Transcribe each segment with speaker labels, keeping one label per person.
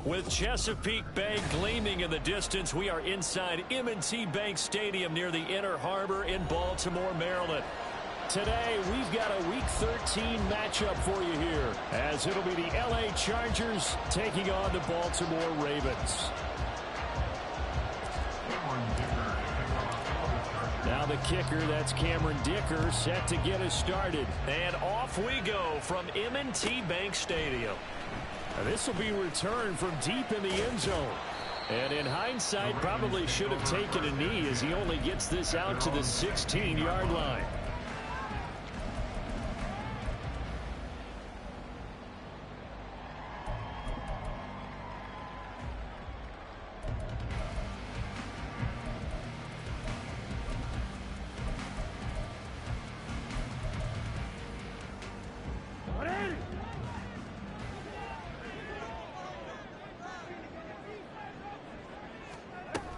Speaker 1: With Chesapeake Bay gleaming in the distance, we are inside M&T Bank Stadium near the Inner Harbor in Baltimore, Maryland. Today, we've got a Week 13 matchup for you here, as it'll be the LA Chargers taking on the Baltimore Ravens. Now the kicker, that's Cameron Dicker, set to get us started. And off we go from M&T Bank Stadium. Now this will be returned from deep in the end zone. And in hindsight, probably should have taken a knee as he only gets this out to the 16-yard line.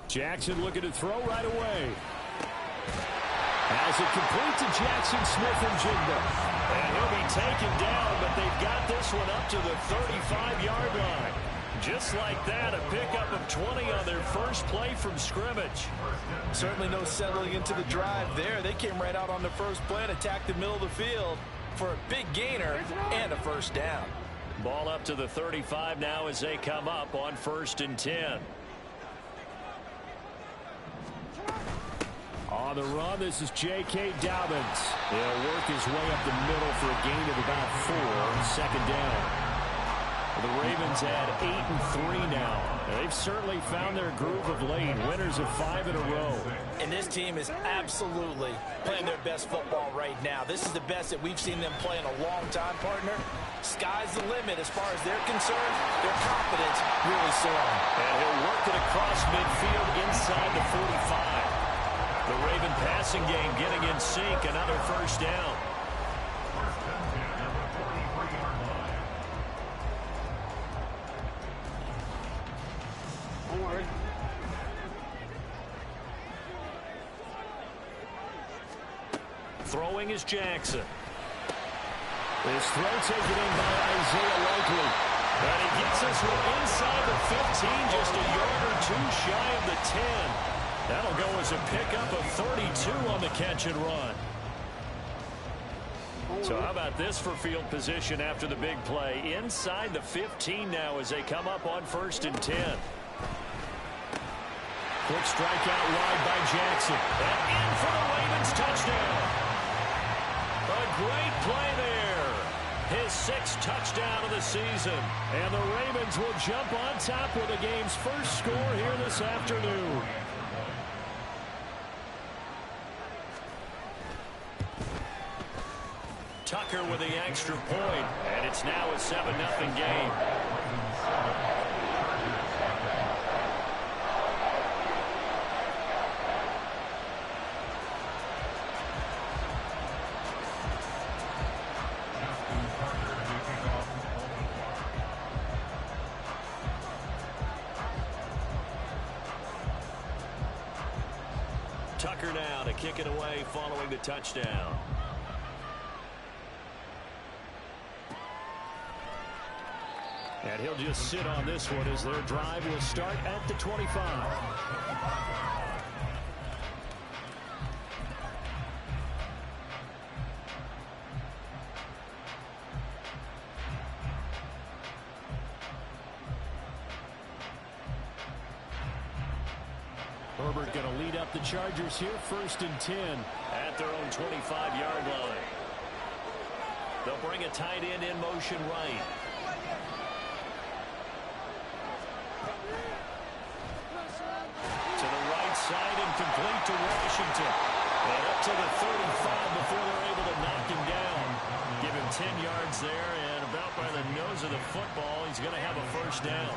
Speaker 1: Jackson looking to throw right away. As it complete to Jackson Smith-Njigba. And he'll be taken down, but they've got this one up to the 35-yard line. Just like that, a pickup of 20 on their first play from scrimmage.
Speaker 2: Certainly no settling into the drive there. They came right out on the first play and attacked the middle of the field for a big gainer and a first down.
Speaker 1: Ball up to the 35 now as they come up on 1st and 10. On the run, this is J.K. Dobbins. He'll work his way up the middle for a gain of about 4. Second down. The Ravens had 8-3 now. They've certainly found their groove of late. Winners of 5 in a row.
Speaker 2: And this team is absolutely playing their best football right now. This is the best that we've seen them play in a long time, partner. Sky's the limit as far as they're concerned. Their confidence really soaring.
Speaker 1: And he'll work it across midfield inside the 45. The Raven passing game getting in sync. Another first down. Throwing is Jackson. This throw taken in by Isaiah Likely. And he gets us inside the 15, just a yard or two shy of the 10. That'll go as a pickup of 32 on the catch and run. So how about this for field position after the big play? Inside the 15 now as they come up on 1st and 10. Quick strike out wide by Jackson. And in for the Ravens touchdown. A great play there. His 6th touchdown of the season. And the Ravens will jump on top with the game's first score here this afternoon. Tucker with the extra point, and it's now a 7-0 game. Tucker now to kick it away following the touchdown. And he'll just sit on this one as their drive will start at the 25. Herbert going to lead up the Chargers here, 1st and 10 at their own 25-yard line. They'll bring a tight end in motion right. To the right side and complete to Washington. And up to the 35 before they're able to knock him down. Give him 10 yards there, and about by the nose of the football, he's going to have a first down.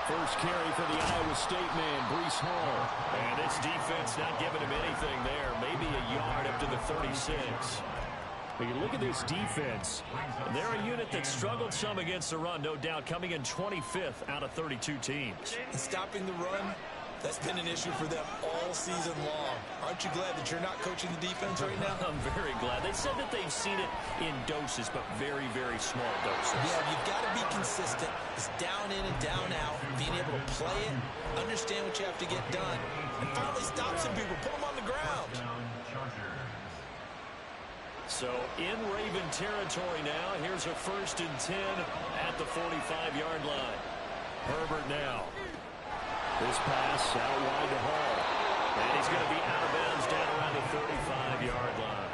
Speaker 1: First carry for the Iowa State man, Breece Hall. And this defense not giving him anything there. Maybe a yard up to the 36. But you look at this defense, and they're a unit that struggled some against the run, no doubt, coming in 25th out of 32 teams.
Speaker 2: And stopping the run That's been an issue for them all season long. Aren't you glad that you're not coaching the defense right now?
Speaker 1: I'm very glad. They said that they've seen it in doses, but very, very small doses.
Speaker 2: Yeah, you've got to be consistent. It's down in and down out, being able to play it, understand what you have to get done, and finally stop some people, put them on the ground.
Speaker 1: So in Raven territory now, here's a 1st and 10 at the 45-yard line. Herbert now. This pass out wide to Hall. And he's going to be out of bounds down around the 35-yard line.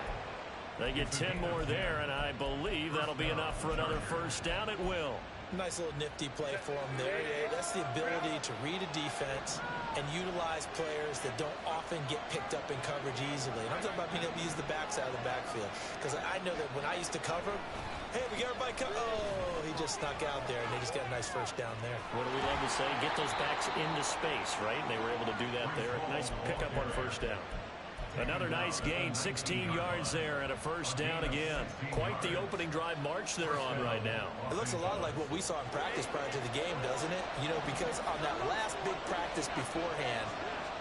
Speaker 1: They get 10 more there, and I believe that'll be enough for another 1st down. It will.
Speaker 2: Nice little nifty play for him there. Yeah, that's the ability to read a defense and utilize players that don't often get picked up in coverage easily. And I'm talking about being able to use the backside of the backfield. Because I know that when I used to cover, hey, we got everybody covered. Oh, he just snuck out there, and they just got a nice 1st down there.
Speaker 1: What do we love to say? Get those backs into space, right? And they were able to do that there. Nice pickup on 1st down. Another nice gain, 16 yards there and a 1st down again. Quite the opening drive march they're on right now.
Speaker 2: It looks a lot like what we saw in practice prior to the game, doesn't it? You know, because on that last big practice beforehand,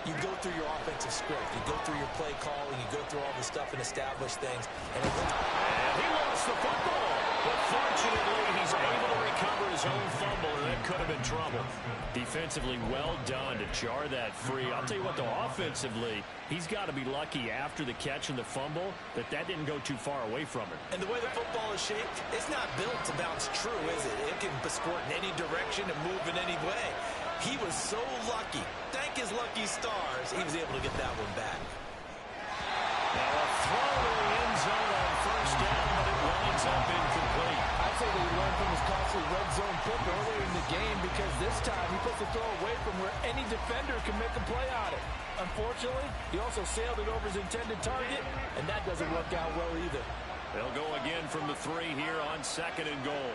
Speaker 2: you go through your offensive script. You go through your play calling. You go through all the stuff and establish things. And
Speaker 1: he lost the football. But fortunately, he's able to recover his own fumble, and that could have been trouble. Defensively, well done to jar that free. I'll tell you what, though, offensively, he's got to be lucky after the catch and the fumble that didn't go too far away from him.
Speaker 2: And the way the football is shaped, it's not built to bounce true, is it? It can squirt in any direction and move in any way. He was so lucky. Thank his lucky stars, he was able to get that one back.
Speaker 1: Now a throw to the end zone on 1st down, but it winds up incomplete.
Speaker 3: I'd say that he learned from his costly red zone pick earlier in the game, because this time he puts the throw away from where any defender can make a play on it. Unfortunately, he also sailed it over his intended target, and that doesn't work out well either.
Speaker 1: They'll go again from the 3 here on 2nd and goal.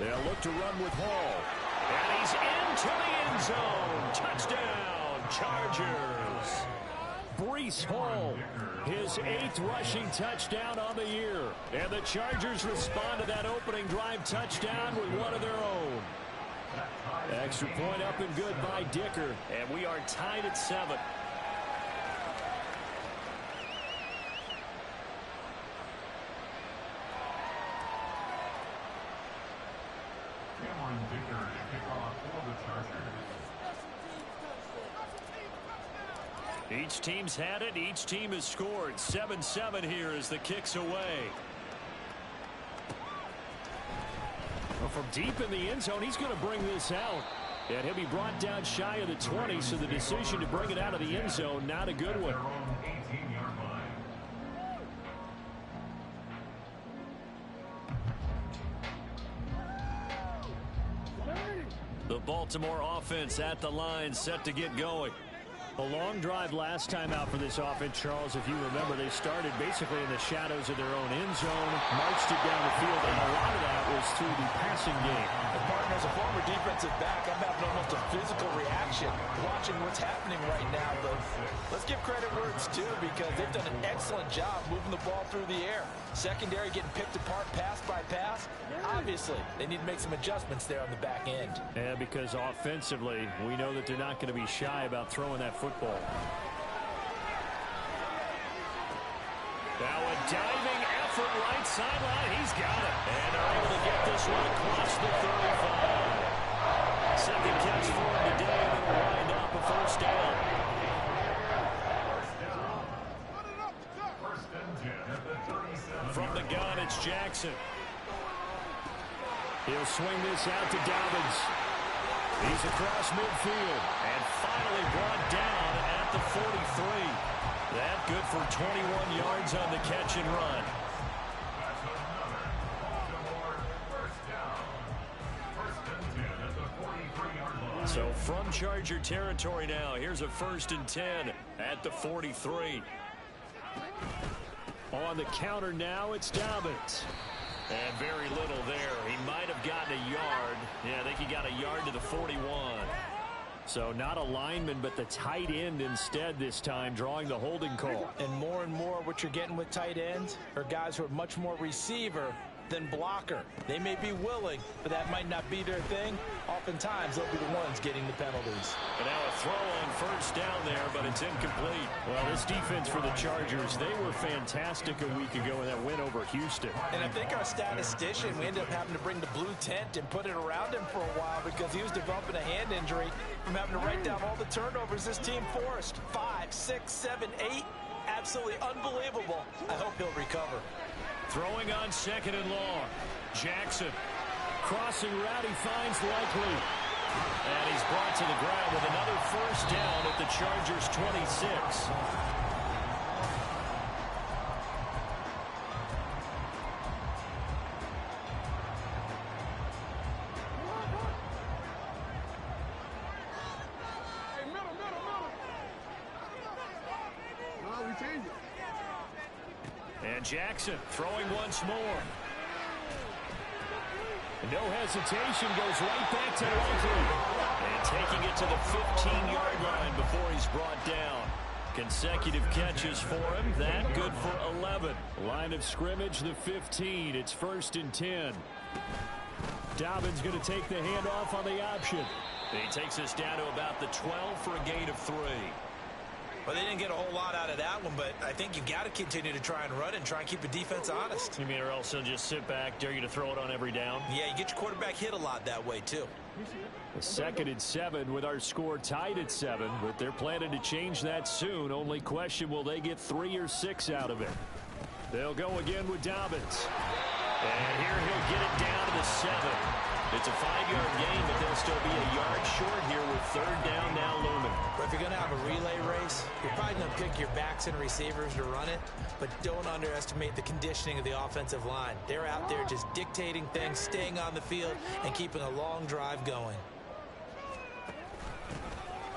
Speaker 1: They'll look to run with Hall. And he's into the end zone. Touchdown, Chargers. Breece Hall, his 8th rushing touchdown on the year. And the Chargers respond to that opening drive touchdown with one of their own. Extra point up and good by Dicker. And we are tied at 7. Each team's had it. Each team has scored. 7-7 here as the kick's away. Well, from deep in the end zone, he's going to bring this out. And he'll be brought down shy of the 20, so the decision to bring it out of the end zone, not a good one. The Baltimore offense at the line, set to get going. A long drive last time out for this offense, Charles. If you remember, they started basically in the shadows of their own end zone, marched it down the field, and a lot of that was through the passing game.
Speaker 3: And partner, as a former defensive back, I'm having almost a physical reaction watching what's happening right now. But let's give credit where it's due, because they've done an excellent job moving the ball through the air. Secondary getting picked apart pass by pass. Obviously, they need to make some adjustments there on the back end.
Speaker 1: Yeah, because offensively, we know that they're not going to be shy about throwing that football. Now a diving effort right sideline. He's got it. And they're able to get this one across the 35. Second catch for him today, and it'll wind up a 1st down. From the gun, it's Jackson. He'll swing this out to Dobbins. He's across midfield and finally brought down at the 43. That good for 21 yards on the catch and run. So from Charger territory now, here's a 1st and 10 at the 43. On the counter now, it's Dobbins. And very little there. He might have gotten a yard. Yeah, I think he got a yard to the 41. So not a lineman, but the tight end instead this time, drawing the holding call.
Speaker 3: And more what you're getting with tight ends are guys who are much more receiver than blocker. They may be willing, but that might not be their thing. Oftentimes, they'll be the ones getting the penalties.
Speaker 1: And now a throw first down there, but it's incomplete. Well, this defense for the Chargers, they were fantastic a week ago in that win over Houston.
Speaker 2: And I think our statistician, we ended up having to bring the blue tent and put it around him for a while because he was developing a hand injury from having to write down all the turnovers this team forced. 5, 6, 7, 8. Absolutely unbelievable. I hope he'll recover.
Speaker 1: Throwing on second and long. Jackson. Crossing route, he finds Likely. And he's brought to the ground with another first down at the Chargers' 26. And Jackson throwing once more. No hesitation, goes right back to Likely. And taking it to the 15-yard line before he's brought down. Consecutive catches for him. That good for 11. Line of scrimmage, the 15. It's 1st and 10. Dobbins going to take the handoff on the option. And he takes us down to about the 12 for a gain of 3.
Speaker 2: Well, they didn't get a whole lot out of that one, but I think you've got to continue to try and run and try and keep the defense honest.
Speaker 1: You mean, or else they'll just sit back, dare you to throw it on every down?
Speaker 2: Yeah, you get your quarterback hit a lot that way, too.
Speaker 1: A 2nd and 7 with our score tied at 7, but they're planning to change that soon. Only question, will they get 3 or 6 out of it? They'll go again with Dobbins. And here he'll get it down to the 7. It's a 5-yard gain, but they'll still be a yard short here with 3rd down now looming.
Speaker 2: But if you're going to have a relay race, you're probably going to pick your backs and receivers to run it, but don't underestimate the conditioning of the offensive line. They're out there just dictating things, staying on the field, and keeping a long drive going.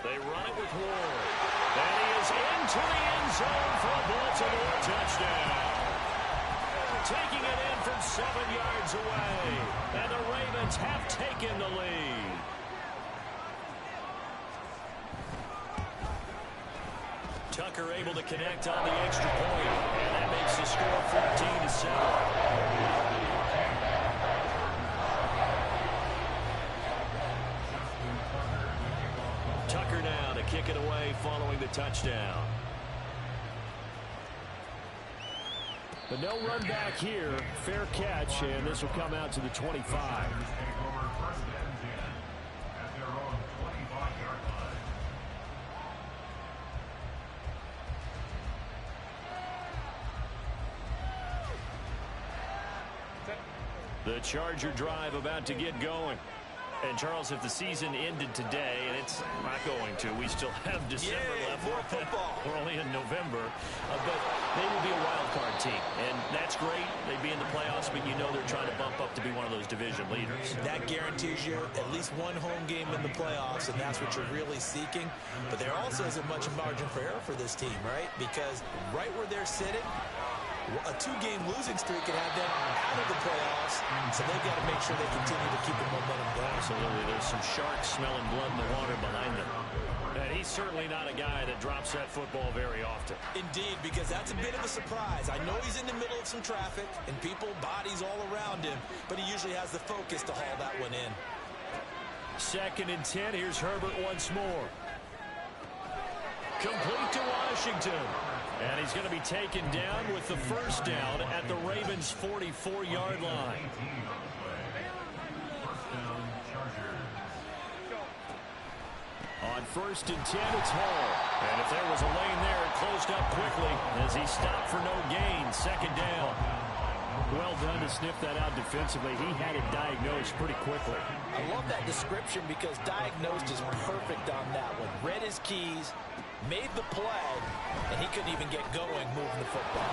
Speaker 1: They run it with Ward. And he is into the end zone for a Baltimore touchdown. Taking it in from 7 yards away. And the Ravens have taken the lead. Tucker able to connect on the extra point. And that makes the score 14-7. Tucker now to kick it away following the touchdown. But no run back here. Fair catch, and this will come out to the 25. The Charger drive about to get going. And, Charles, if the season ended today, and it's not going to, we still have December left.
Speaker 2: More football.
Speaker 1: We're only in November. But they will be a wild card team. And that's great. They'd be in the playoffs, but you know they're trying to bump up to be one of those division leaders.
Speaker 2: That guarantees you at least one home game in the playoffs, and that's what you're really seeking. But there also isn't much margin for error for this team, right? Because right where they're sitting, a 2-game losing streak can have them out of the playoffs, so they've got to make sure they continue to keep the momentum going.
Speaker 1: Absolutely. There's some sharks smelling blood in the water behind them. And he's certainly not a guy that drops that football very often.
Speaker 2: Indeed, because that's a bit of a surprise. I know he's in the middle of some traffic and people, bodies all around him, but he usually has the focus to haul that one in.
Speaker 1: 2nd and 10. Here's Herbert once more. Complete to Washington. And he's going to be taken down with the first down at the Ravens' 44-yard line. On 1st and 10, it's Hall. And if there was a lane there, it closed up quickly as he stopped for no gain. 2nd down. Well done to sniff that out defensively. He had it diagnosed pretty quickly.
Speaker 2: I love that description because diagnosed is perfect on that one. Read his keys, made the play, and he couldn't even get going moving the football.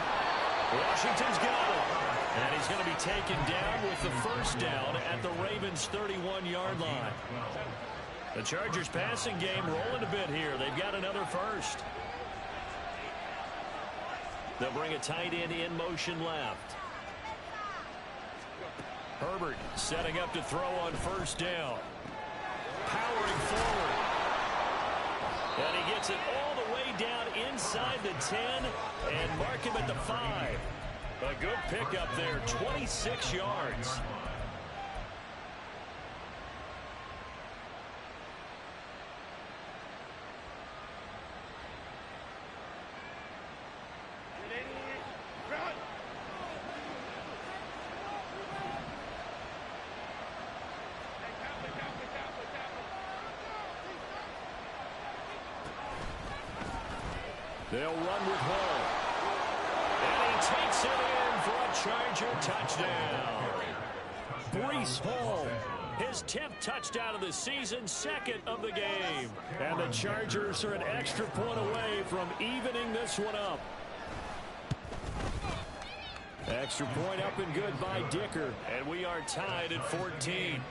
Speaker 1: Washington's got it. And he's going to be taken down with the first down at the Ravens' 31-yard line. The Chargers passing game rolling a bit here. They've got another first. They'll bring a tight end in motion left. Herbert setting up to throw on first down. Powering forward. And he gets it all the way down inside the 10 and mark him at the 5. A good pickup there, 26 yards. They'll run with Hall. And he takes it in for a Charger touchdown. Breece Hall, his 10th touchdown of the season, second of the game. And the Chargers are an extra point away from evening this one up. Extra point up and good by Dicker. And we are tied at 14.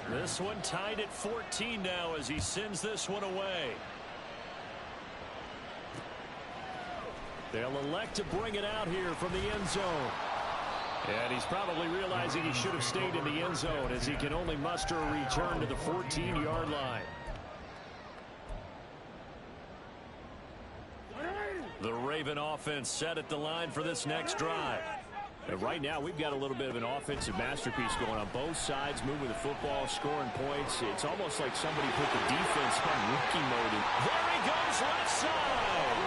Speaker 1: This one tied at 14 now as he sends this one away. They'll elect to bring it out here from the end zone. And he's probably realizing he should have stayed in the end zone as he can only muster a return to the 14-yard line. The Raven offense set at the line for this next drive. And right now, we've got a little bit of an offensive masterpiece going on both sides, moving the football, scoring points. It's almost like somebody put the defense on rookie mode. There he goes, left side.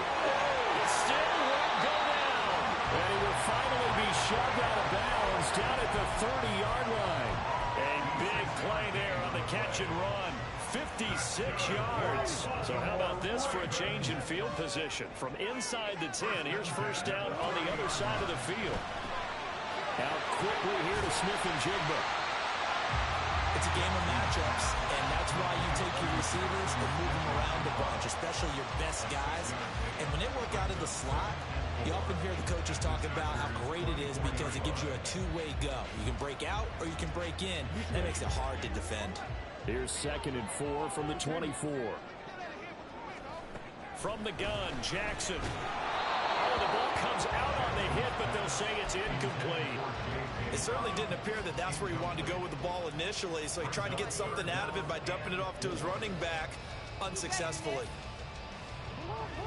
Speaker 1: It still won't go down. And he will finally be shoved out of bounds down at the 30-yard line. A big play there on the catch and run. 56 yards. So how about this for a change in field position? From inside the 10, here's first down on the other side of the field. Out quickly here to Smith-Njigba.
Speaker 2: It's a game of matchups, and that's why you take your receivers and move them around a bunch, especially your best guys. And when they work out in the slot, you often hear the coaches talk about how great it is because it gives you a two-way go. You can break out or you can break in. That makes it hard to defend.
Speaker 1: Here's 2nd and 4 from the 24. From the gun, Jackson. Oh, the ball comes out on the hit, but they'll say it's incomplete.
Speaker 2: It certainly didn't appear that that's where he wanted to go with the ball initially, so he tried to get something out of it by dumping it off to his running back unsuccessfully.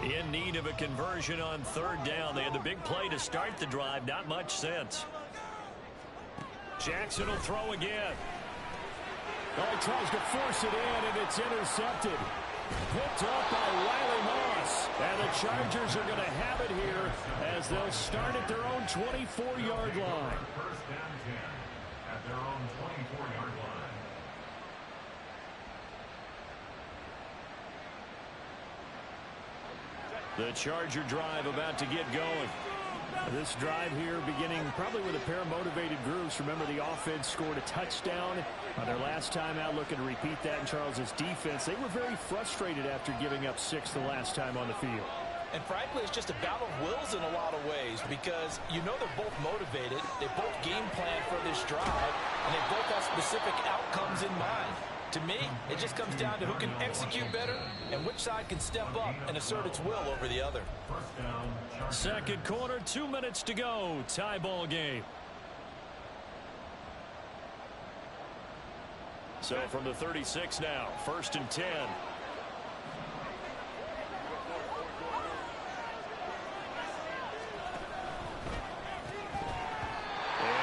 Speaker 1: In need of a conversion on 3rd down. They had the big play to start the drive. Not much sense. Jackson will throw again. Oh, he tries to force it in, and it's intercepted. Picked up by Riley Moss. And the Chargers are going to have it here as they'll start at their own 24-yard line.
Speaker 4: First down 10 at their own 24-yard line.
Speaker 1: The Charger drive about to get going. This drive here beginning probably with a pair of motivated groups. Remember, the offense scored a touchdown on their last time out, looking to repeat that in Charles's defense. They were very frustrated after giving up 6 the last time on the field.
Speaker 2: And frankly, it's just a battle of wills in a lot of ways because you know they're both motivated. They both game plan for this drive, and they both have specific outcomes in mind. To me, it just comes down to who can execute better and which side can step up and assert its will over the other.
Speaker 1: Second quarter, 2 minutes to go. Tie ball game. So from the 36 now, 1st and 10. And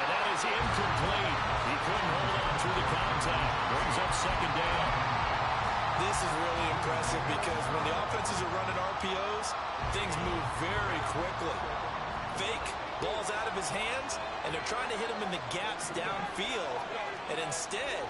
Speaker 1: that is incomplete. He couldn't hold on through the contact. Brings up 2nd down.
Speaker 2: This is really impressive because when the offenses are running RPOs, things move very quickly. Fake, ball's out of his hands, and they're trying to hit him in the gaps downfield. And instead,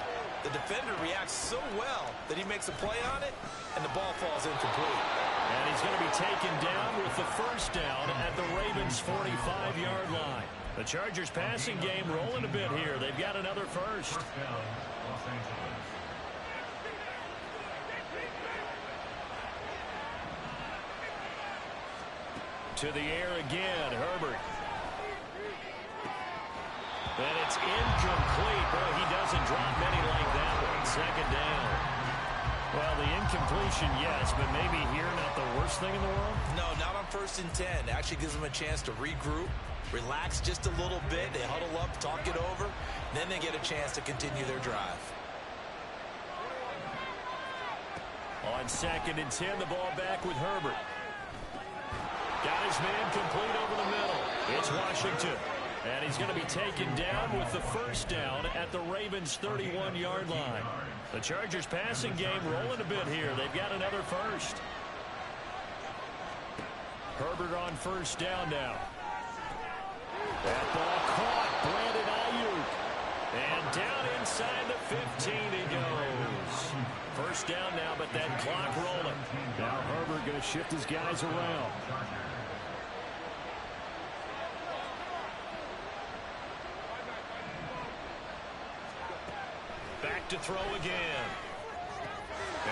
Speaker 2: the defender reacts so well that he makes a play on it, and the ball falls incomplete.
Speaker 1: And he's going to be taken down with the first down at the Ravens' 45-yard line. The Chargers passing game rolling a bit here. They've got another first.
Speaker 4: First down, Los Angeles.
Speaker 1: To the air again, Herbert. And it's incomplete. Boy, he doesn't drop many like that one. 2nd down. Well, the incompletion, yes, but maybe here not the worst thing in the world?
Speaker 2: No, not on 1st and 10. It actually gives them a chance to regroup, relax just a little bit. They huddle up, talk it over. Then they get a chance to continue their drive.
Speaker 1: On 2nd and 10, the ball back with Herbert. Got his man complete over the middle. It's Washington. And he's going to be taken down with the first down at the Ravens' 31-yard line. The Chargers passing game rolling a bit here. They've got another first. Herbert on first down now. That ball caught. Brandon Ayuk. And down inside the 15 he goes. First down now, but that clock rolling. Now Herbert going to shift his guys around. Back to throw again.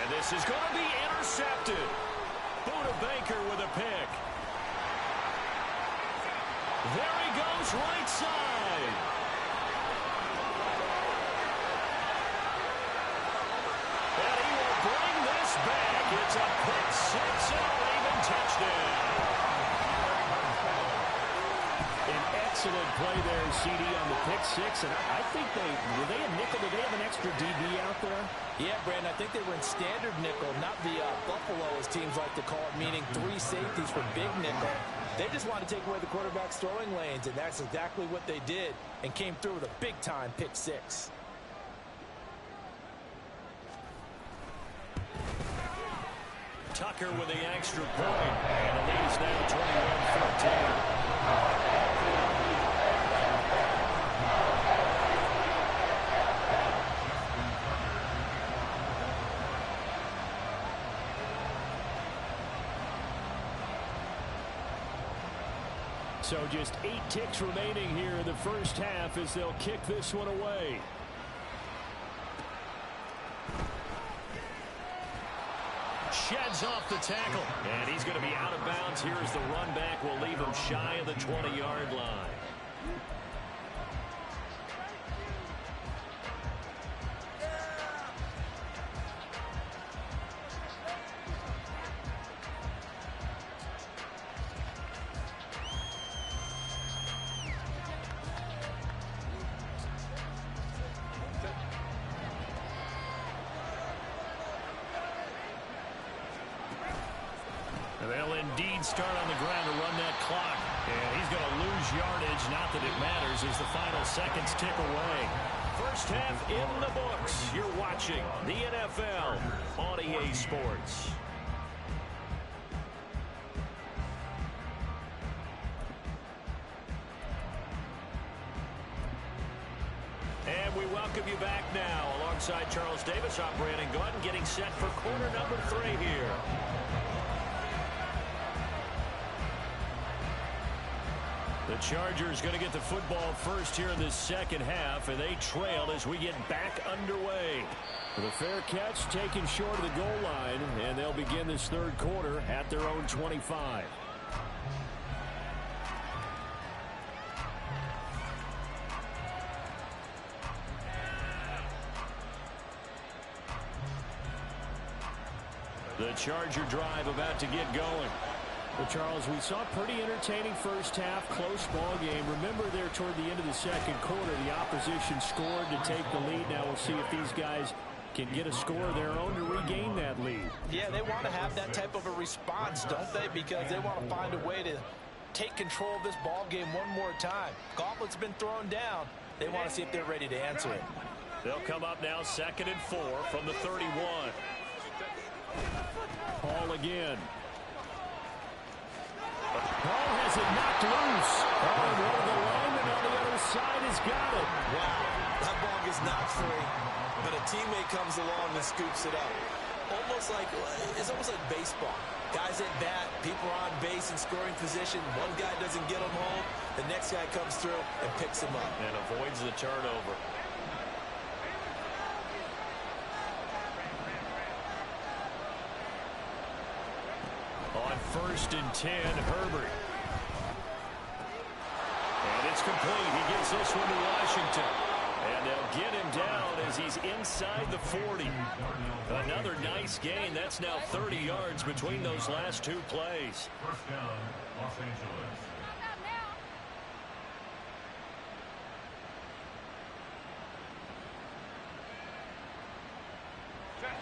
Speaker 1: And this is going to be intercepted. Buda Baker with a pick. There he goes, right side. And he will bring this back. It's a pick six and a Raven touchdown. An excellent play there, CD, on the pick six. And I think were they a nickel? Did they have an extra DB out there?
Speaker 2: Yeah, Brandon, I think they were in standard nickel, not the Buffalo, as teams like to call it, meaning three safeties for big nickel. They just wanted to take away the quarterback's throwing lanes, and that's exactly what they did, and came through with a big-time pick six.
Speaker 1: Tucker with the extra point, and the lead is now 21-14. So just 8 ticks remaining here in the first half as they'll kick this one away. Sheds off the tackle. And he's going to be out of bounds here as the run back will leave him shy of the 20-yard line. They'll indeed start on the ground to run that clock. And he's going to lose yardage. Not that it matters as the final seconds tick away. First half in the books. You're watching the NFL on EA Sports. And we welcome you back now. Alongside Charles Davis, I'm Brandon Gaudin, getting set for quarter number 3 here. The Chargers going to get the football first here in this second half, and they trail as we get back underway. With a fair catch taken short of the goal line, and they'll begin this third quarter at their own 25. The Charger drive about to get going. Well, Charles, we saw a pretty entertaining first half, close ball game. Remember there toward the end of the second quarter, the opposition scored to take the lead. Now we'll see if these guys can get a score of their own to regain that lead.
Speaker 2: Yeah, they want to have that type of a response, don't they? Because they want to find a way to take control of this ball game one more time. Gauntlet's been thrown down. They want to see if they're ready to answer it.
Speaker 1: They'll come up now 2nd and 4 from the 31. Paul again. Paul has it knocked loose. Oh, one of the linemen on the other side has got it.
Speaker 5: Wow, that ball gets knocked free, but a teammate comes along and scoops it up. It's almost like baseball. Guys at bat, people are on base in scoring position. One guy doesn't get them home. The next guy comes through and picks him up.
Speaker 1: And avoids the turnover. On 1st and 10, Herbert. And it's complete. He gives this one to Washington. And they'll get him down as he's inside the 40. Another nice gain. That's now 30 yards between those last 2 plays.
Speaker 4: First down, Los Angeles.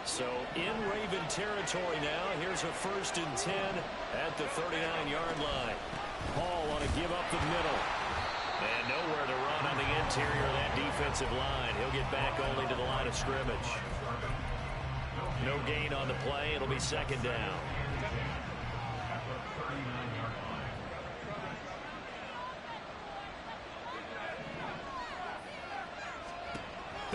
Speaker 1: So in Raven territory now. Here's a 1st and 10 at the 39-yard line. Paul on to give up the middle. And nowhere to run on the interior of that defensive line. He'll get back only to the line of scrimmage. No gain on the play. It'll be 2nd down.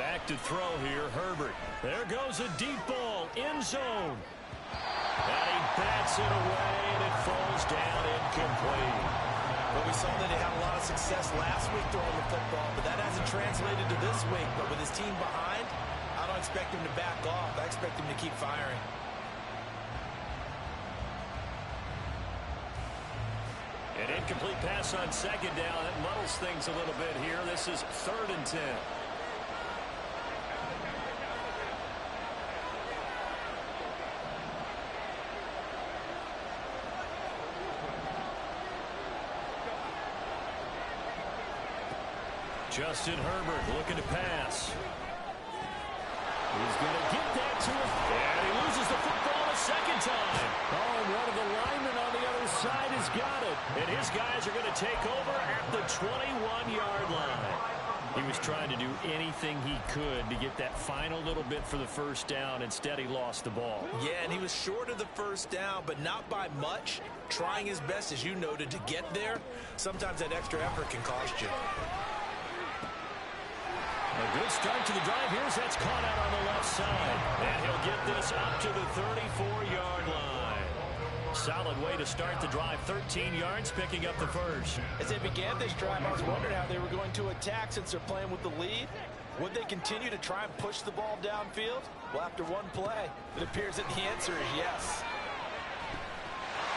Speaker 1: Back to throw here, Herbert. There goes a deep ball, end zone. And he bats it away, and it falls down incomplete.
Speaker 5: Well, we saw that he had a lot of success last week throwing the football, but that hasn't translated to this week. But with his team behind, I don't expect him to back off. I expect him to keep firing.
Speaker 1: An incomplete pass on second down. That muddles things a little bit here. This is 3rd and 10. Justin Herbert looking to pass. He's going to get that to him. And he loses the football a second time. Oh, and one of the linemen on the other side has got it. And his guys are going to take over at the 21-yard line. He was trying to do anything he could to get that final little bit for the first down. Instead, he lost the ball.
Speaker 5: Yeah, and he was short of the first down, but not by much. Trying his best, as you noted, to get there. Sometimes that extra effort can cost you.
Speaker 1: A good start to the drive. Here's that's caught out on the left side. And he'll get this up to the 34-yard line. Solid way to start the drive. 13 yards, picking up the first.
Speaker 2: As they began this drive, I was wondering how they were going to attack since they're playing with the lead. Would they continue to try and push the ball downfield? Well, after one play, it appears that the answer is yes.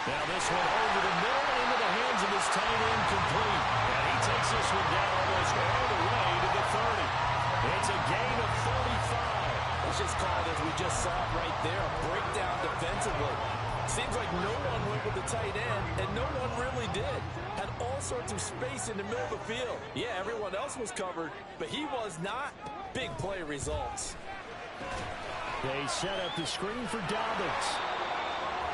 Speaker 1: Now this one over the middle into the hands of his tight end, complete. And he takes this one down almost all the way to the 30. It's a gain of 35.
Speaker 5: It's just called, as we just saw it right there, a breakdown defensively. Seems like no one went with the tight end, and no one really did. Had all sorts of space in the middle of the field. Yeah, everyone else was covered, but he was not. Big play results.
Speaker 1: They set up the screen for Dobbins.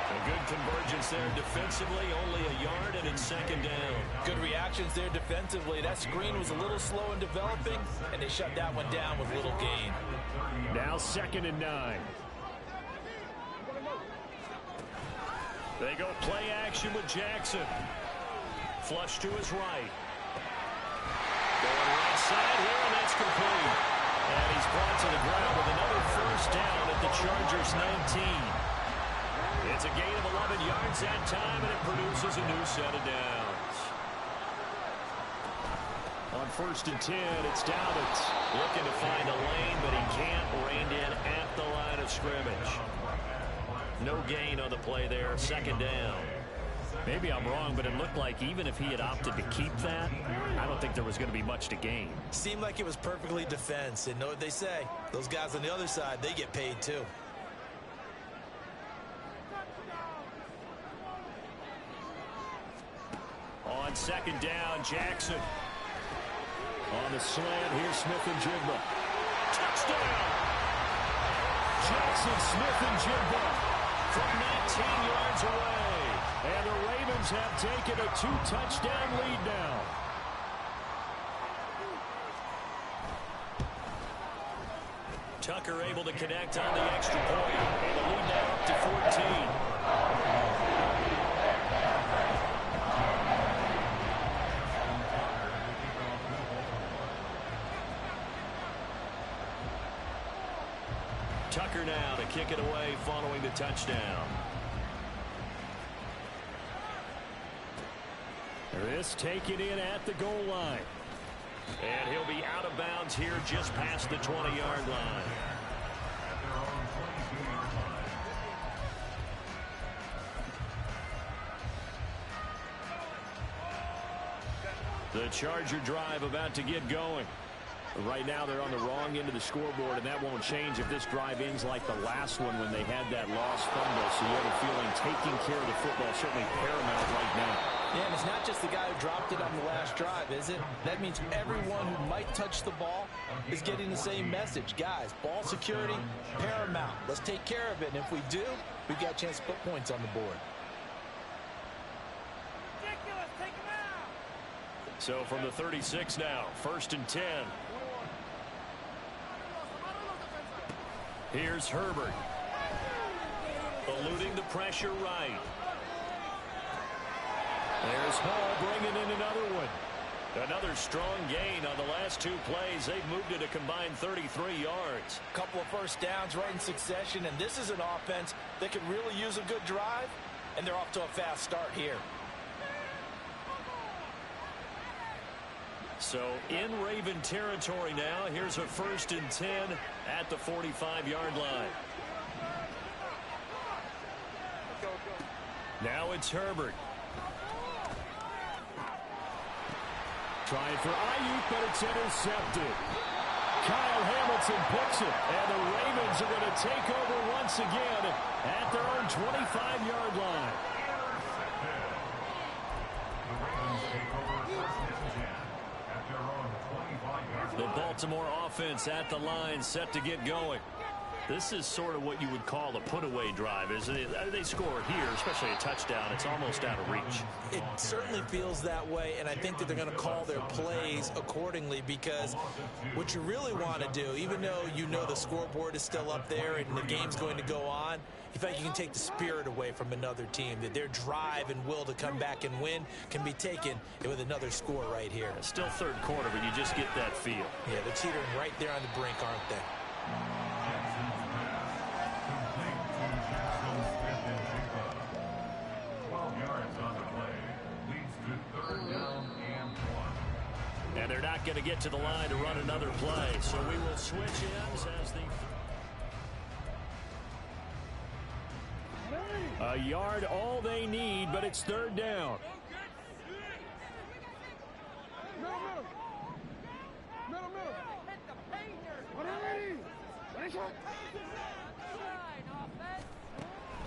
Speaker 1: A good convergence there defensively, only a yard, and it's second down.
Speaker 2: Good reactions there defensively. That screen was a little slow in developing, and they shut that one down with little gain.
Speaker 1: Now 2nd and 9. They go play action with Jackson. Flush to his right. Going right side here, and that's complete. And he's brought to the ground with another first down at the Chargers' 19. It's a gain of 11 yards that time, and it produces a new set of downs. On 1st and 10, it's Dobbins. Looking to find a lane, but he can't. Reined in at the line of scrimmage. No gain on the play there. 2nd down. Maybe I'm wrong, but it looked like even if he had opted to keep that, I don't think there was going to be much to gain.
Speaker 5: Seemed like it was perfectly defense. And know what they say? Those guys on the other side, they get paid too.
Speaker 1: On 2nd down, Jackson. On the slant, here's Smith-Njigba. Touchdown! Jackson Smith-Njigba from 19 yards away. And the Ravens have taken a 2-touchdown lead now. Tucker able to connect on the extra point. And the lead now up to 14. Tucker now to kick it away following the touchdown. This taken in at the goal line. And he'll be out of bounds here just past the 20-yard line. The Charger drive about to get going. Right now they're on the wrong end of the scoreboard, and that won't change if this drive ends like the last one when they had that lost fumble. So you have a feeling taking care of the football is certainly paramount right now.
Speaker 2: Yeah, and it's not just the guy who dropped it on the last drive, is it? That means everyone who might touch the ball is getting the same message. Guys, ball security, paramount. Let's take care of it, and if we do, we've got a chance to put points on the board.
Speaker 1: So from the 36 now, 1st and 10. Here's Herbert. Eluding the pressure right. There's Hall bringing in another one. Another strong gain on the last 2 plays. They've moved it a combined 33 yards.
Speaker 2: A couple of first downs right in succession, and this is an offense that could really use a good drive, and they're off to a fast start here.
Speaker 1: So in Raven territory now. Here's a 1st and 10 at the 45-yard line. Now it's Herbert.
Speaker 6: Trying for Ayuk, but it's intercepted. Kyle Hamilton picks it, and the Ravens are going to take over once again at their own 25-yard line.
Speaker 1: The Baltimore offense at the line, set to get going. This is sort of what you would call a put-away drive, isn't it? They score here, especially a touchdown. It's almost out of reach.
Speaker 2: It certainly feels that way, and I think that they're going to call their plays accordingly, because what you really want to do, even though you know the scoreboard is still up there and the game's going to go on, you feel like you can take the spirit away from another team, that their drive and will to come back and win can be taken with another score right here.
Speaker 1: It's still 3rd quarter, but you just get that feel.
Speaker 2: Yeah, they're teetering right there on the brink, aren't they?
Speaker 1: And they're not going to get to the line to run another play, so we will switch ends as
Speaker 6: A yard all they need, but it's 3rd down.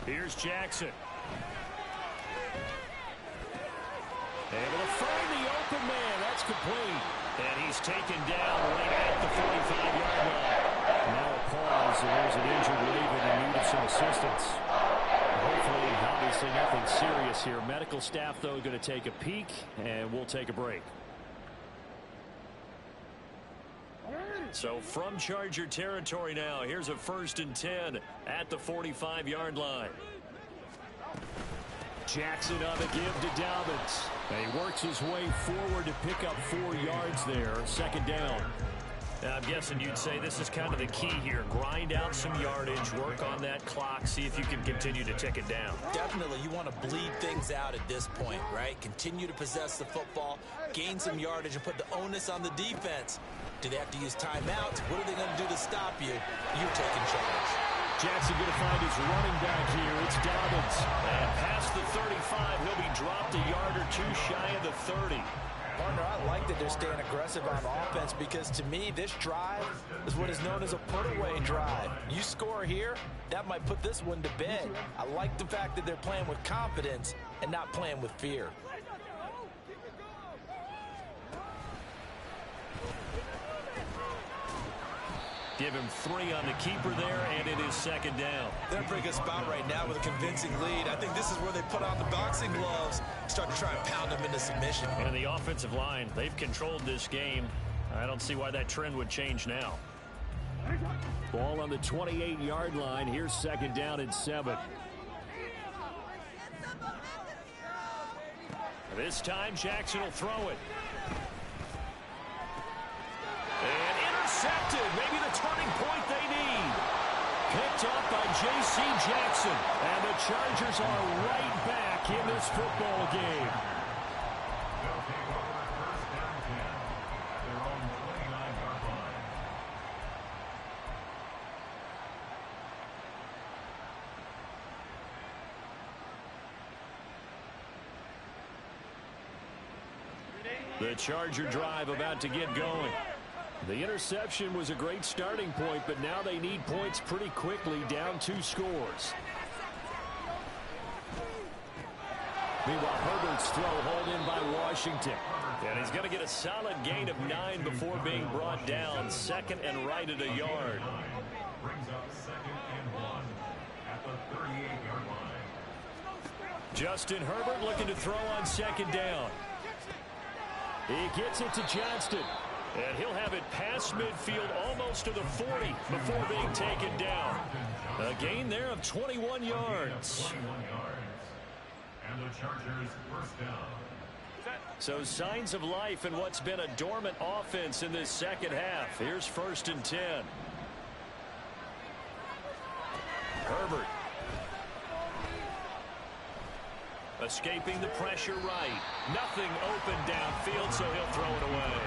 Speaker 1: Here's Jackson. Able to find the open man. That's complete. And he's taken down right at the 45-yard line.
Speaker 6: Now a pause. There's an injured Raven in need of some assistance.
Speaker 1: Hopefully, obviously nothing serious here. Medical staff, though, going to take a peek, and we'll take a break. So from Charger territory now, here's a 1st and 10 at the 45-yard line.
Speaker 6: Jackson on the give to Dobbins. He works his way forward to pick up 4 yards there. 2nd down.
Speaker 1: Now, I'm guessing you'd say this is kind of the key here. Grind out some yardage, work on that clock, see if you can continue to tick it down.
Speaker 2: Definitely, you want to bleed things out at this point, right? Continue to possess the football, gain some yardage, and put the onus on the defense. Do they have to use timeouts? What are they going to do to stop you? You're taking charge.
Speaker 6: Jackson going to find his running back here. It's Dobbins.
Speaker 1: And past the 35, he'll be dropped a yard or 2 shy of the 30.
Speaker 2: Partner, I like that they're staying aggressive on offense, because to me, this drive is what is known as a put-away drive. You score here, that might put this one to bed. I like the fact that they're playing with confidence and not playing with fear.
Speaker 1: Give him 3 on the keeper there, and it is 2nd down.
Speaker 5: They're in a pretty good spot right now with a convincing lead. I think this is where they put on the boxing gloves, start to try and pound them into submission.
Speaker 1: And the offensive line, they've controlled this game. I don't see why that trend would change now.
Speaker 6: Ball on the 28-yard line. Here's 2nd down and 7.
Speaker 1: This time, Jackson will throw it. And intercepted. Maybe the turning point they need. Picked up by J.C. Jackson. And the Chargers are right back in this football game. The Charger drive about to get going.
Speaker 6: The interception was a great starting point, but now they need points pretty quickly, down 2 scores. Meanwhile, Herbert's throw hauled in by Washington.
Speaker 1: And he's going to get a solid gain of 9 before being brought down. 2nd and right at a yard.
Speaker 4: Brings up 2nd and 1 at the 38-yard line.
Speaker 1: Justin Herbert looking to throw on 2nd down.
Speaker 6: He gets it to Johnston.
Speaker 1: And he'll have it past midfield almost to the 40 before being taken down. A gain there of 21 yards.
Speaker 4: 21 yards. And the Chargers first down.
Speaker 1: So signs of life in what's been a dormant offense in this second half. Here's 1st and 10. Herbert. Escaping the pressure right. Nothing open downfield, so he'll throw it away.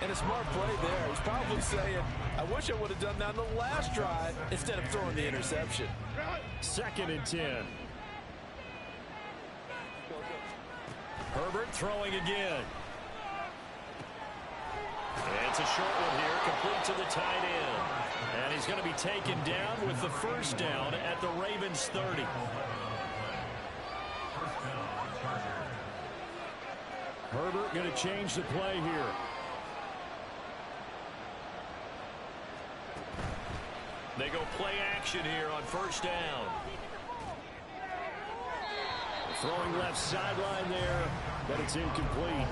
Speaker 2: And a smart play there. He's probably saying, I wish I would have done that in the last drive instead of throwing the interception.
Speaker 1: 2nd and 10. Herbert throwing again. And it's a short one here, complete to the tight end. And he's going to be taken down with the 1st down at the Ravens 30. Herbert going to change the play here. They go play action here on 1st down. Throwing left sideline there, but it's incomplete.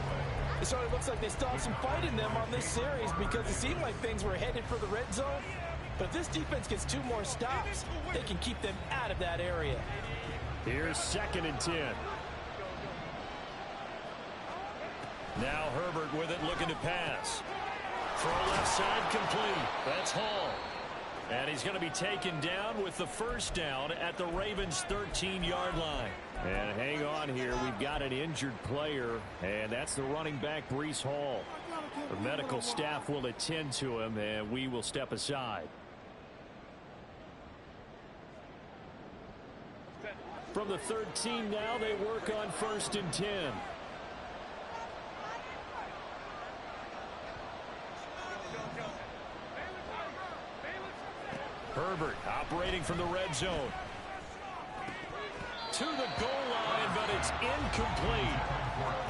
Speaker 2: It sort of looks like they still have some fight in them on this series because it seemed like things were headed for the red zone. But if this defense gets 2 more stops, they can keep them out of that area.
Speaker 1: Here's 2nd and 10. Now Herbert with it, looking to pass. Throw left side complete. That's Hall. And he's going to be taken down with the 1st down at the Ravens' 13-yard line. And hang on here. We've got an injured player, and that's the running back, Breece Hall. The medical staff will attend to him, and we will step aside. From the 13 now, they work on 1st and 10. Herbert operating from the red zone. To the goal line, but it's incomplete.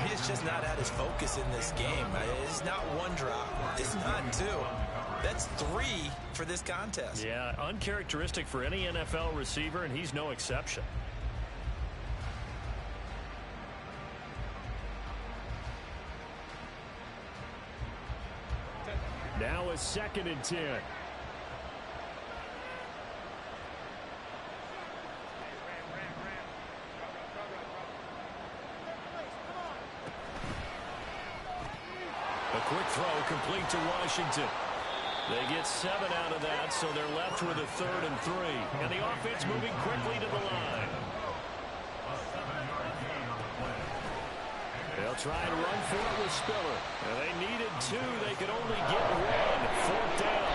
Speaker 5: He's just not at his focus in this game. It's not 1 drop. It's not 2. That's 3 for this contest.
Speaker 1: Yeah, uncharacteristic for any NFL receiver, and he's no exception. Now a 2nd and 10. Quick throw complete to Washington. They get 7 out of that, so they're left with a 3rd and 3. And the offense moving quickly to the line. They'll try and run for it with Spiller. And they needed 2. They could only get 1. 4th down.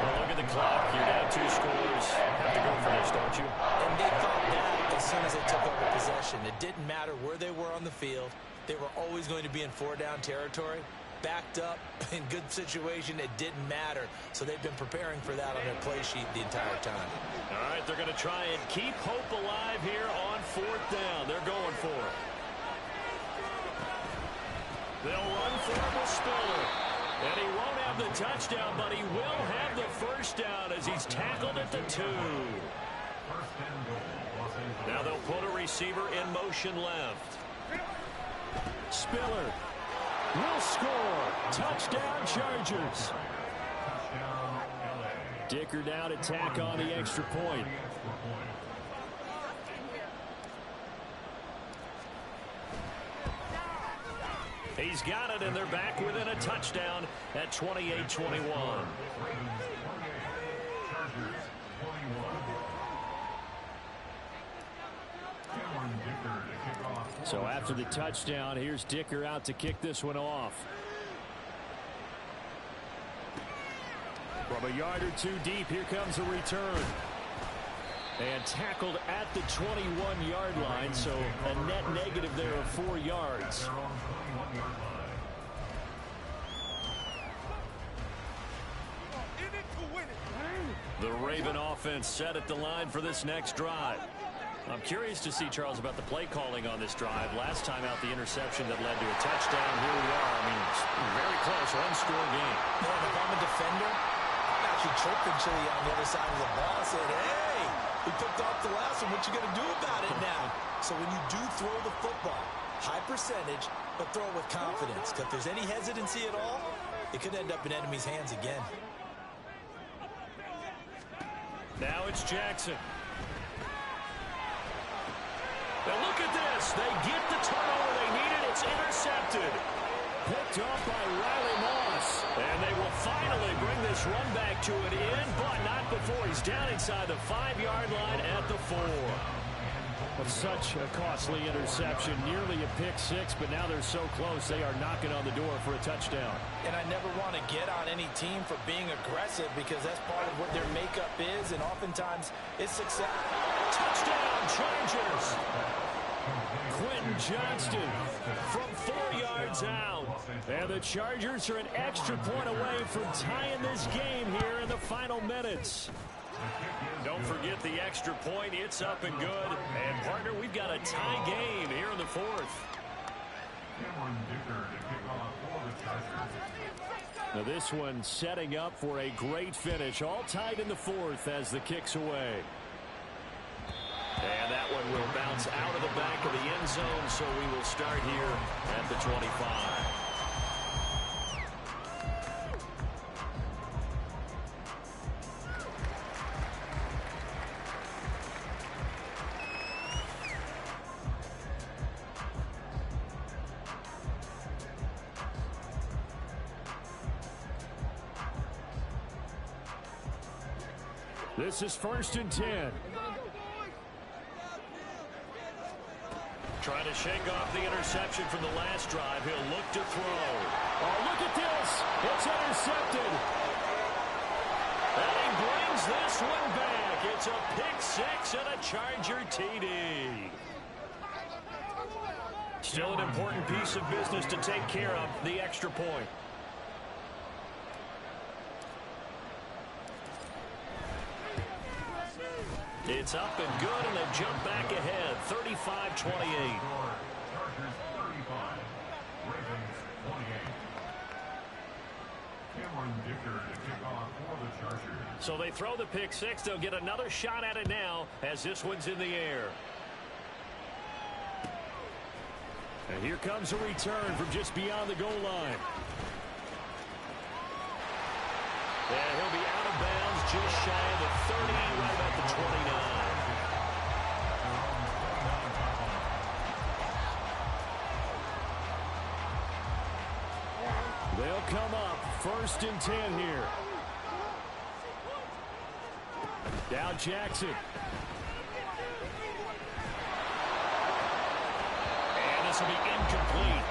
Speaker 1: Well, look at the clock. You're down 2 scores. Have to go for this, don't you?
Speaker 5: And they thought that as soon as they took over possession. It didn't matter where they were on the field. They were always going to be in 4-down territory. Backed up, in good situation, it didn't matter. So they've been preparing for that on their play sheet the entire time.
Speaker 1: All right, they're going to try and keep hope alive here on 4th down. They're going for it. They'll run for it with Spiller. And he won't have the touchdown, but he will have the 1st down as he's tackled at the 2. Now they'll put a receiver in motion left. Spiller will score. Touchdown, Chargers. Dicker down to tack on the extra point. He's got it, and they're back within a touchdown at 28-21. So after the touchdown, here's Dicker out to kick this one off. From a yard or 2 deep, here comes a return. And tackled at the 21-yard line, so a net negative there of 4 yards. The Raven offense set at the line for this next drive. I'm curious to see, Charles, about the play calling on this drive. Last time out, the interception that led to a touchdown. Here we are. I mean, it's very close, 1-score game.
Speaker 2: Man, if I'm a defender, I'm actually chirping Chili on the other side of the ball. I said, hey, we picked off the last one. What you going to do about it now? So when you do throw the football, high percentage, but throw it with confidence. Because if there's any hesitancy at all, it could end up in enemy's hands again.
Speaker 1: Now it's Jackson. Now look at this. They get the turnover they needed. It's is intercepted. Picked off by Riley Moss. And they will finally bring this run back to an end, but not before he's down inside the 5-yard line at the 4. Well, such a costly interception, nearly a pick six, but now they're so close they are knocking on the door for a touchdown.
Speaker 2: And I never want to get on any team for being aggressive because that's part of what their makeup is, and oftentimes it's success.
Speaker 1: Touchdown, Chargers! Quentin Johnston from 4 yards out. And the Chargers are an extra point away from tying this game here in the final minutes. Don't forget the extra point. It's up and good. And, partner, we've got a tie game here in the 4th. Now this one setting up for a great finish. All tied in the 4th as the kick's away. And that one will bounce out of the back of the end zone, so we will start here at the 25. This is 1st and 10. Trying to shake off the interception from the last drive. He'll look to throw. Oh, look at this. It's intercepted. And he brings this one back. It's a pick six and a Charger TD. Still an important piece of business to take care of, the extra point. It's up and good, and they jump back ahead, 35-28.
Speaker 4: Chargers 35, Ravens 28. Cameron Dicker to kick off for the Chargers.
Speaker 1: So they throw the pick six. They'll get another shot at it now as this one's in the air. And here comes a return from just beyond the goal line. And he'll be out of bounds just shy of the 30, right about the 29. They'll come up 1st and 10 here. Now Jackson. And this will be incomplete.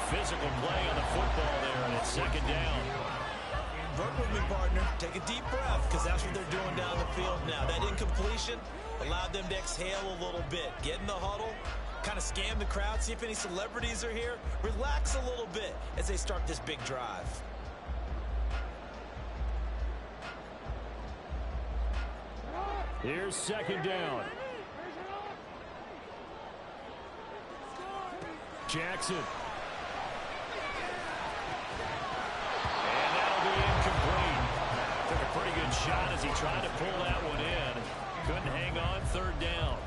Speaker 1: Physical play on the football there, and it's 2nd down.
Speaker 5: Work with me, partner. Take a deep breath, because that's what they're doing down the field now. That incompletion allowed them to exhale a little bit. Get in the huddle, kind of scan the crowd, see if any celebrities are here. Relax a little bit as they start this big drive.
Speaker 1: Here's 2nd down. Jackson. Took a pretty good shot as he tried to pull that one in. Couldn't hang on, 3rd down.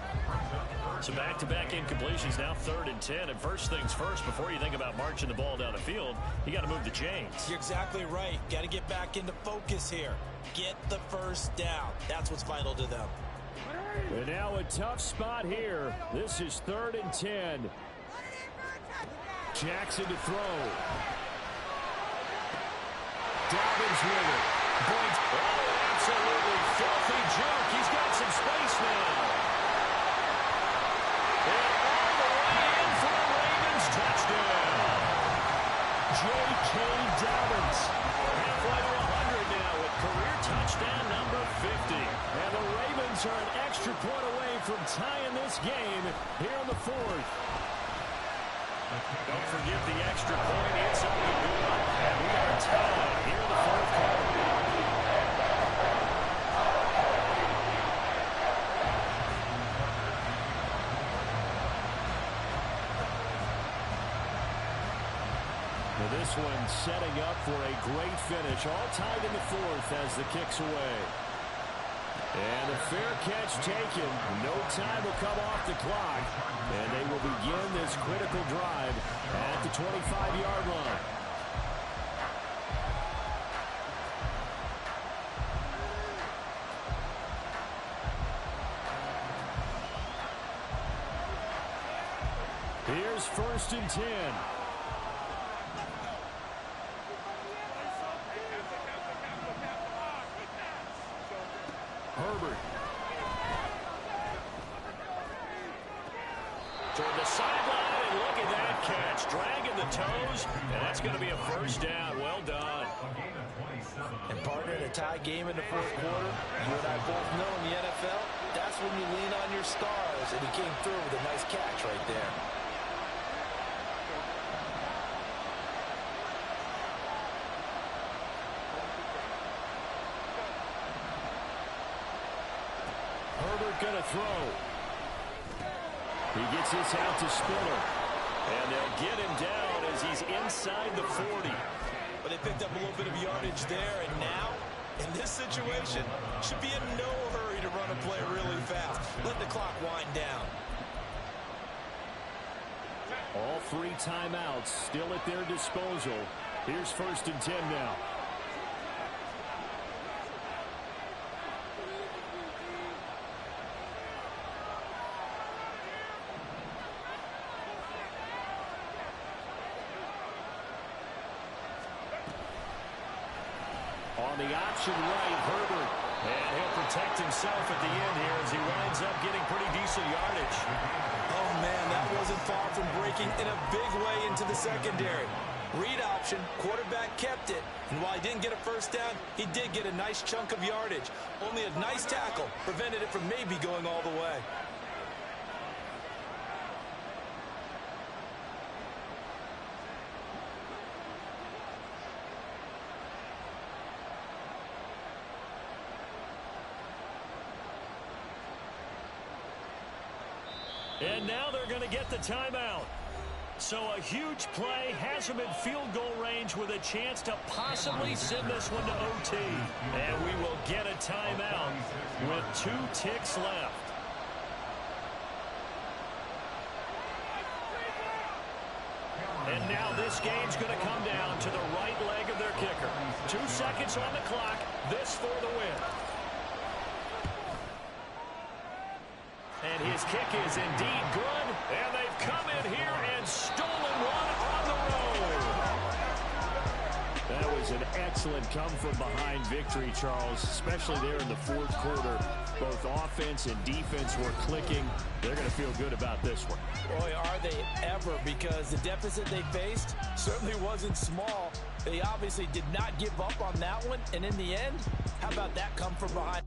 Speaker 1: So back-to-back incompletions, now 3rd and 10. And first things first, before you think about marching the ball down the field, you got to move the chains.
Speaker 5: You're exactly right. Got to get back into focus here. Get the first down. That's what's vital to them.
Speaker 1: And now a tough spot here. This is 3rd and 10. Jackson to throw. Dobbins with it. Points. Oh, absolutely filthy juke. He's got some space now. And all the way in for a Ravens touchdown. J.K. Dobbins. Halfway to 100 now with career touchdown number 50. And the Ravens are an extra point away from tying this game here in the 4th. Don't forget the extra point. It's up and good. And we are tied here in the 4th quarter. Now this one setting up for a great finish. All tied in the 4th as the kick's away. And a fair catch taken. No time will come off the clock. And they will begin this critical drive at the 25-yard line. Here's 1st and 10. Herbert. Toward the sideline, and look at that catch. Dragging the toes, and that's going to be a 1st down. Well done.
Speaker 2: And partner, in a tie game in the 4th quarter, you and I both know in the NFL, that's when you lean on your stars, and he came through with a nice catch right there.
Speaker 1: Herbert going to throw. He gets this out to Spiller. And they'll get him down as he's inside the 40.
Speaker 5: But they picked up a little bit of yardage there, and now, in this situation, should be in no hurry to run a play really fast. Let the clock wind down.
Speaker 1: All 3 timeouts still at their disposal. Here's 1st and 10 now. On the option right, Herbert. And he'll protect himself at the end here as he winds up getting pretty decent yardage.
Speaker 5: Oh, man, that wasn't far from breaking in a big way into the secondary. Read option, quarterback kept it. And while he didn't get a 1st down, he did get a nice chunk of yardage. Only a nice tackle prevented it from maybe going all the way.
Speaker 1: And now they're going to get the timeout. So a huge play has them in field goal range with a chance to possibly send this one to OT. And we will get a timeout with 2 ticks left. And now this game's going to come down to the right leg of their kicker. 2 seconds on the clock. This for the win. And his kick is indeed good. And they've come in here and stolen one on the road. That was an excellent come-from-behind victory, Charles, especially there in the 4th quarter. Both offense and defense were clicking. They're going to feel good about this one.
Speaker 2: Boy, are they ever, because the deficit they faced certainly wasn't small. They obviously did not give up on that one. And in the end, how about that come from behind?